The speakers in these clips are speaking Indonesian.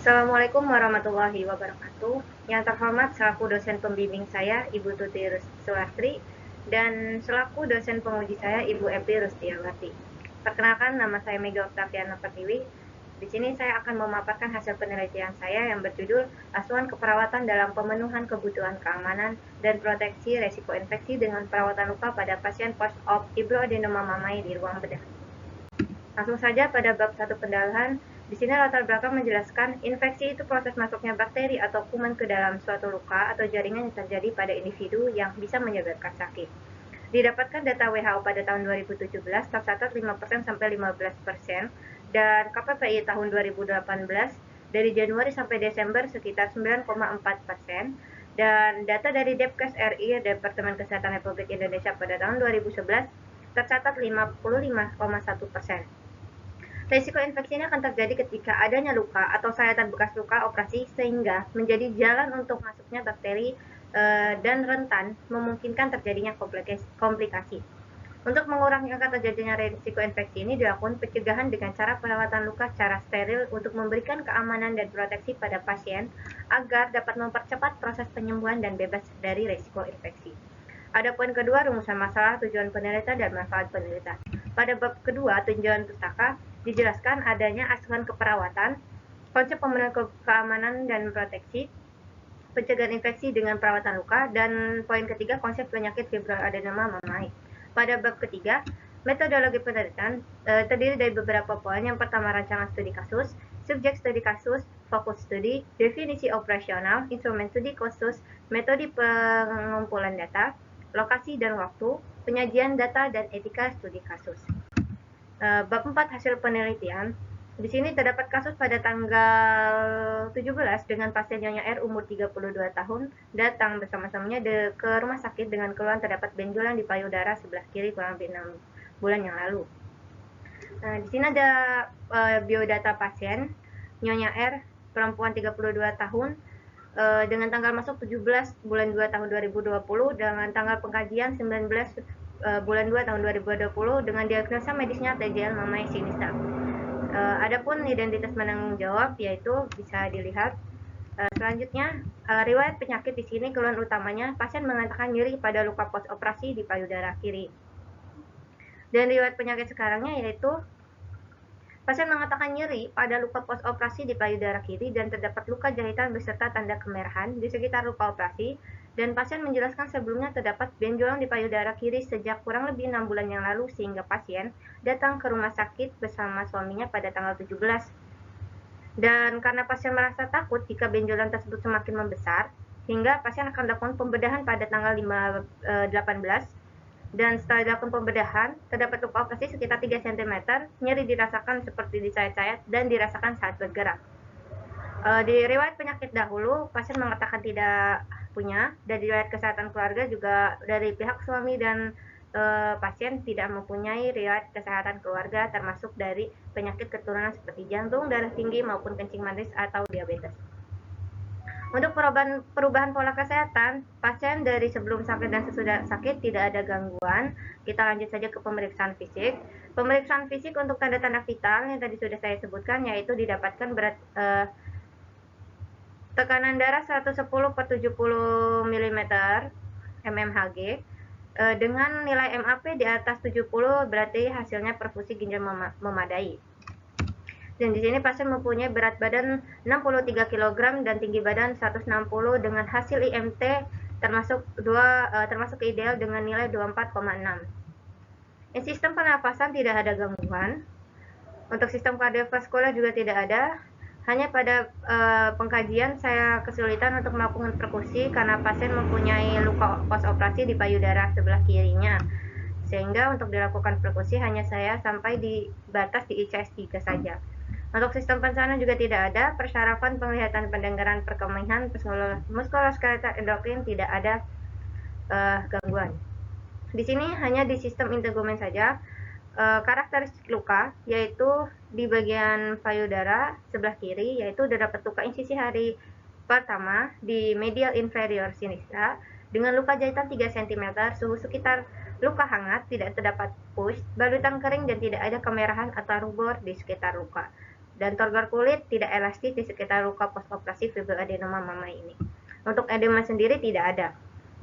Assalamualaikum warahmatullahi wabarakatuh. Yang terhormat selaku dosen pembimbing saya, Ibu Tuti Sulastri, dan selaku dosen penguji saya, Ibu Epi Rustiawati. Perkenalkan, nama saya Mega Oktaviana Pertiwi. Di sini saya akan memaparkan hasil penelitian saya yang berjudul Asuhan Keperawatan dalam Pemenuhan Kebutuhan Keamanan dan Proteksi Resiko Infeksi dengan Perawatan Luka pada Pasien Post-Op Fibroadenoma Mammae di Ruang Bedah. Langsung saja pada bab 1 pendalaman. Di sini latar belakang menjelaskan infeksi itu proses masuknya bakteri atau kuman ke dalam suatu luka atau jaringan yang terjadi pada individu yang bisa menyebabkan sakit. Didapatkan data WHO pada tahun 2017 tercatat 5% sampai 15% dan KPPI tahun 2018 dari Januari sampai Desember sekitar 9,4% dan data dari Depkes RI Departemen Kesehatan Republik Indonesia pada tahun 2011 tercatat 55,1%. Risiko infeksi ini akan terjadi ketika adanya luka atau sayatan bekas luka operasi sehingga menjadi jalan untuk masuknya bakteri dan rentan memungkinkan terjadinya komplikasi. Untuk mengurangi angka terjadinya risiko infeksi ini dilakukan pencegahan dengan cara perawatan luka secara steril untuk memberikan keamanan dan proteksi pada pasien agar dapat mempercepat proses penyembuhan dan bebas dari risiko infeksi. Ada poin kedua, rumusan masalah, tujuan penelitian, dan manfaat penelitian. Pada bab kedua, tinjauan pustaka, dijelaskan adanya asuhan keperawatan, konsep pemenuhan keamanan dan proteksi, pencegahan infeksi dengan perawatan luka, dan poin ketiga, konsep penyakit fibroadenoma mammae. Pada bab ketiga, metodologi penelitian terdiri dari beberapa poin. Yang pertama, rancangan studi kasus, subjek studi kasus, fokus studi, definisi operasional, instrumen studi kasus, metode pengumpulan data, lokasi dan waktu, penyajian data, dan etika studi kasus. Bab 4 hasil penelitian. Di sini terdapat kasus pada tanggal 17 dengan pasien Nyonya R umur 32 tahun datang bersama-samanya ke rumah sakit dengan keluhan terdapat benjolan di payudara sebelah kiri kurang lebih 6 bulan yang lalu. Nah, di sini ada biodata pasien Nyonya R, perempuan 32 tahun, dengan tanggal masuk 17 bulan 2 tahun 2020 dengan tanggal pengkajian 19 bulan 2 tahun 2020 dengan diagnosa medisnya TJL Mammae Sinistra. Adapun identitas penanggung jawab yaitu bisa dilihat selanjutnya riwayat penyakit di sini keluhan utamanya pasien mengatakan nyeri pada luka pos operasi di payudara kiri. Dan riwayat penyakit sekarangnya yaitu pasien mengatakan nyeri pada luka pos operasi di payudara kiri dan terdapat luka jahitan beserta tanda kemerahan di sekitar luka operasi, dan pasien menjelaskan sebelumnya terdapat benjolan di payudara kiri sejak kurang lebih 6 bulan yang lalu sehingga pasien datang ke rumah sakit bersama suaminya pada tanggal 17. Dan karena pasien merasa takut jika benjolan tersebut semakin membesar, hingga pasien akan melakukan pembedahan pada tanggal 18. Dan setelah dilakukan pembedahan, terdapat luka operasi sekitar 3 cm, nyeri dirasakan seperti disayat-sayat dan dirasakan saat bergerak. Di riwayat penyakit dahulu, pasien mengatakan tidak punya, dan di riwayat kesehatan keluarga juga dari pihak suami dan pasien tidak mempunyai riwayat kesehatan keluarga termasuk dari penyakit keturunan seperti jantung, darah tinggi, maupun kencing manis atau diabetes. Untuk perubahan pola kesehatan, pasien dari sebelum sakit dan sesudah sakit tidak ada gangguan. Kita lanjut saja ke pemeriksaan fisik. Pemeriksaan fisik untuk tanda-tanda vital yang tadi sudah saya sebutkan, yaitu didapatkan berat tekanan darah 110/70 mm mmHg dengan nilai MAP di atas 70 berarti hasilnya perfusi ginjal memadai. Dan di sini pasien mempunyai berat badan 63 kg dan tinggi badan 160 dengan hasil IMT termasuk ideal dengan nilai 24,6. Sistem pernapasan tidak ada gangguan. Untuk sistem kardiovaskular juga tidak ada. Hanya pada pengkajian saya kesulitan untuk melakukan perkusi karena pasien mempunyai luka pos operasi di payudara sebelah kirinya. Sehingga untuk dilakukan perkusi hanya saya sampai di batas di ICS 3 saja. Untuk sistem pencernaan juga tidak ada, persyarafan, penglihatan, pendengaran, perkembangan, muskuloskeletal, endokrin tidak ada gangguan. Di sini hanya di sistem integumen saja. Karakteristik luka yaitu di bagian payudara sebelah kiri yaitu terdapat luka insisi hari pertama di medial inferior sinistra dengan luka jahitan 3 cm, suhu sekitar luka hangat, tidak terdapat pus, balutan kering dan tidak ada kemerahan atau rubor di sekitar luka. dan turgor kulit tidak elastis di sekitar luka postoperasi fibroadenoma mama ini. Untuk edema sendiri tidak ada.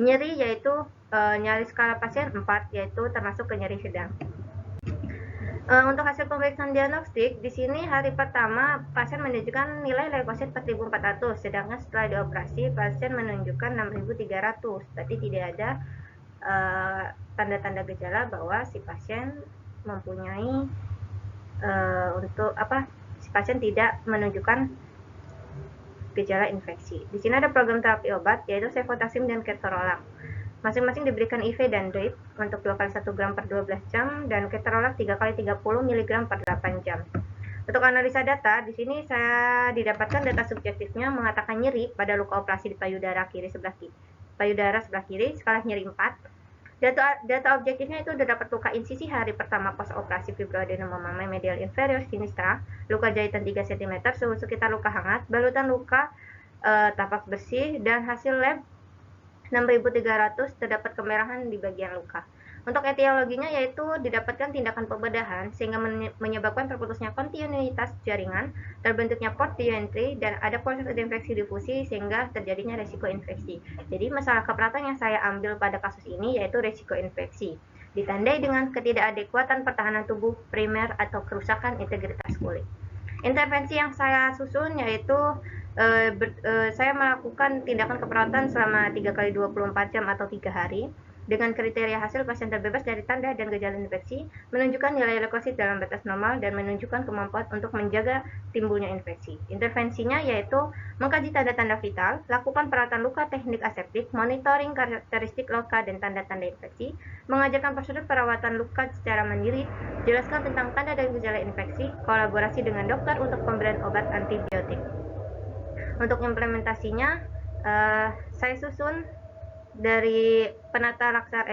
Nyeri yaitu nyeri skala pasien 4, yaitu termasuk ke nyeri sedang. Untuk hasil pemeriksaan diagnostik, di sini hari pertama pasien menunjukkan nilai leukosit 4.400, sedangkan setelah dioperasi pasien menunjukkan 6.300. Berarti tidak ada tanda-tanda gejala bahwa si pasien mempunyai si pasien tidak menunjukkan gejala infeksi. Di sini ada program terapi obat yaitu cefotaxime dan ketorolac. Masing-masing diberikan IV dan drip untuk 2 kali 1 gram per 12 jam dan ketorolac 3 kali 30 mg per 8 jam. Untuk analisa data, di sini saya didapatkan data subjektifnya mengatakan nyeri pada luka operasi di payudara sebelah kiri, skala nyeri 4. Data objektifnya itu terdapat luka insisi hari pertama pas operasi fibroadenoma mama medial inferior sinistra, luka jahitan 3 cm, suhu sekitar luka hangat, balutan luka tapak bersih, dan hasil lab 6.300 terdapat kemerahan di bagian luka. Untuk etiologinya yaitu didapatkan tindakan pembedahan sehingga menyebabkan terputusnya kontinuitas jaringan, terbentuknya port entry, dan ada proses infeksi difusi sehingga terjadinya resiko infeksi. Jadi masalah keberatan yang saya ambil pada kasus ini yaitu resiko infeksi, ditandai dengan ketidakadekuatan pertahanan tubuh primer atau kerusakan integritas kulit. Intervensi yang saya susun yaitu saya melakukan tindakan keperawatan selama 3 kali 24 jam atau 3 hari dengan kriteria hasil pasien terbebas dari tanda dan gejala infeksi, menunjukkan nilai leukosit dalam batas normal, dan menunjukkan kemampuan untuk menjaga timbulnya infeksi. Intervensinya yaitu mengkaji tanda-tanda vital, lakukan perawatan luka teknik aseptik, monitoring karakteristik luka dan tanda-tanda infeksi, mengajarkan prosedur perawatan luka secara mandiri, jelaskan tentang tanda dan gejala infeksi, kolaborasi dengan dokter untuk pemberian obat antibiotik. Untuk implementasinya, saya susun dari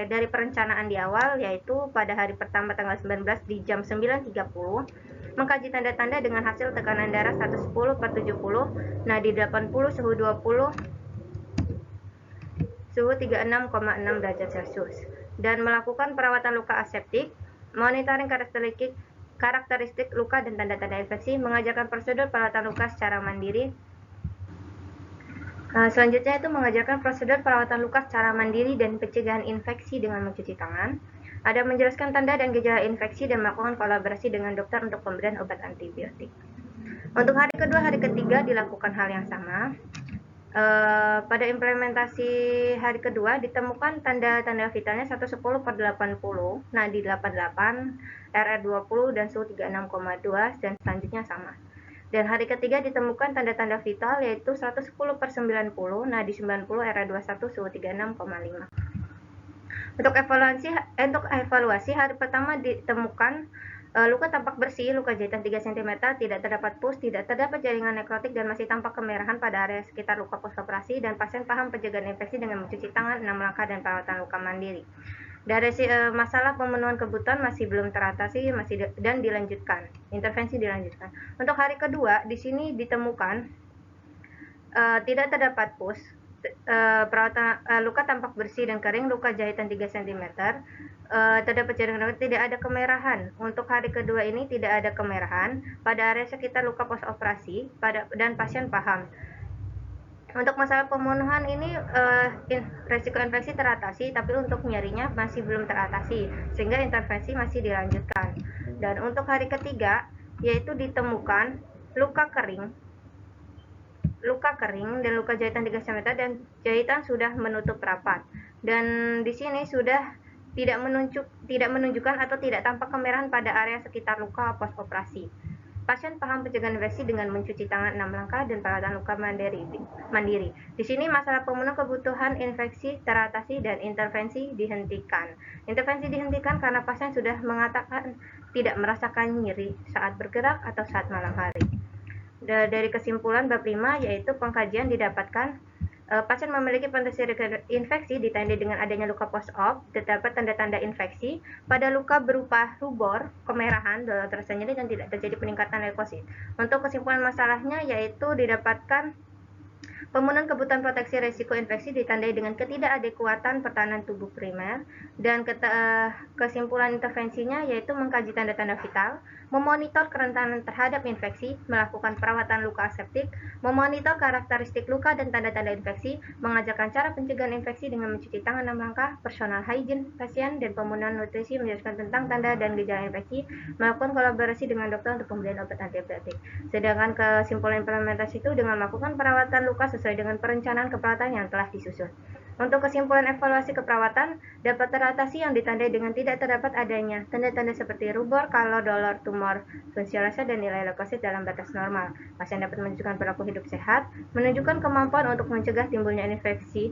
dari perencanaan di awal, yaitu pada hari pertama tanggal 19 di jam 9.30 mengkaji tanda-tanda dengan hasil tekanan darah 110/70, nadi 80, suhu 20, suhu 36,6 derajat Celcius, dan melakukan perawatan luka aseptik, monitoring karakteristik luka dan tanda-tanda infeksi, mengajarkan prosedur perawatan luka secara mandiri. Selanjutnya itu mengajarkan prosedur perawatan luka secara mandiri dan pencegahan infeksi dengan mencuci tangan. Ada menjelaskan tanda dan gejala infeksi dan melakukan kolaborasi dengan dokter untuk pemberian obat antibiotik. Untuk hari kedua, hari ketiga dilakukan hal yang sama. Pada implementasi hari kedua ditemukan tanda-tanda vitalnya 110/80, nadi 88, RR 20, dan suhu 36,2, dan selanjutnya sama. Dan hari ketiga ditemukan tanda-tanda vital yaitu 110/90, nadi 90, RR 21, suhu 36,5. Untuk evaluasi hari pertama ditemukan luka tampak bersih, luka jahitan 3 cm, tidak terdapat pus, tidak terdapat jaringan nekrotik, dan masih tampak kemerahan pada area sekitar luka postoperasi, dan pasien paham pencegahan infeksi dengan mencuci tangan, 6 langkah, dan perawatan luka mandiri. Dari masalah pemenuhan kebutuhan masih belum teratasi dan dilanjutkan. Intervensi dilanjutkan. Untuk hari kedua di sini ditemukan tidak terdapat pus, perawatan luka tampak bersih dan kering, luka jahitan 3 cm, terdapat jaringan, tidak ada kemerahan. Untuk hari kedua ini tidak ada kemerahan pada area sekitar luka postoperasi dan pasien paham. Untuk masalah pemenuhan ini resiko infeksi teratasi, tapi untuk nyerinya masih belum teratasi, sehingga intervensi masih dilanjutkan. Dan untuk hari ketiga yaitu ditemukan luka kering dan luka jahitan 3 cm, dan jahitan sudah menutup rapat. Dan di sini sudah tidak menunjukkan atau tidak tampak kemerahan pada area sekitar luka postoperasi. Pasien paham pencegahan infeksi dengan mencuci tangan 6 langkah dan perawatan luka mandiri. Di sini masalah pemenuhan kebutuhan infeksi teratasi dan intervensi dihentikan. Intervensi dihentikan karena pasien sudah mengatakan tidak merasakan nyeri saat bergerak atau saat malam hari. Dari kesimpulan bab 5 yaitu pengkajian didapatkan pasien memiliki potensi infeksi ditandai dengan adanya luka post-op, terdapat tanda-tanda infeksi pada luka berupa rubor, kemerahan, terasa nyeri, dan tidak terjadi peningkatan leukosit. Untuk kesimpulan masalahnya yaitu didapatkan Pemenuhan kebutuhan proteksi risiko infeksi ditandai dengan ketidakadekuatan pertahanan tubuh primer, dan kesimpulan intervensinya yaitu mengkaji tanda-tanda vital, memonitor kerentanan terhadap infeksi, melakukan perawatan luka aseptik, memonitor karakteristik luka dan tanda-tanda infeksi, mengajarkan cara pencegahan infeksi dengan mencuci tangan 6 langkah, personal hygiene pasien, dan pemenuhan nutrisi menjelaskan tentang tanda dan gejala infeksi, melakukan kolaborasi dengan dokter untuk pemberian obat antibiotik. Sedangkan kesimpulan implementasi itu dengan melakukan perawatan luka sesuai dengan perencanaan keperawatan yang telah disusun. Untuk kesimpulan evaluasi keperawatan, dapat teratasi yang ditandai dengan tidak terdapat adanya tanda-tanda seperti rubor, kalau dolor, tumor, fungsiosa, dan nilai leukosit dalam batas normal. Pasien dapat menunjukkan perilaku hidup sehat, menunjukkan kemampuan untuk mencegah timbulnya infeksi,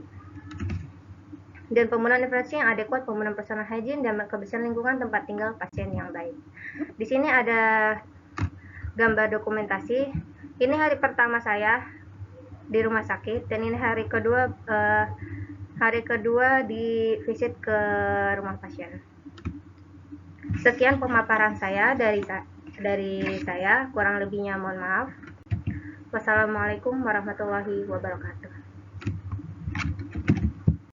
dan pemenuhan infeksi yang adekuat, pemenuhan personal hygiene, dan kebersihan lingkungan tempat tinggal pasien yang baik. Di sini ada gambar dokumentasi. Ini hari pertama saya di rumah sakit, dan ini hari kedua di visit ke rumah pasien. Sekian pemaparan saya dari saya, kurang lebihnya mohon maaf. Wassalamualaikum warahmatullahi wabarakatuh.